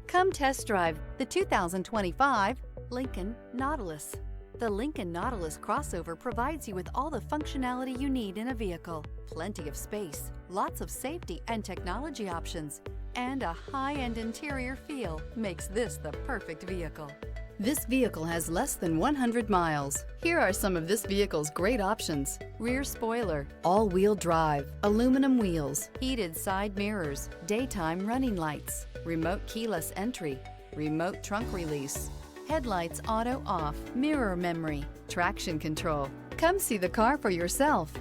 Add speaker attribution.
Speaker 1: Come test drive the 2025 Lincoln Nautilus. The Lincoln Nautilus crossover provides you with all the functionality you need in a vehicle. Plenty of space, lots of safety and technology options, and a high-end interior feel makes this the perfect vehicle. This vehicle has less than 100 miles. Here are some of this vehicle's great options: rear spoiler, all-wheel drive, aluminum wheels, heated side mirrors, daytime running lights, remote keyless entry, remote trunk release, headlights auto off, mirror memory, traction control. Come see the car for yourself.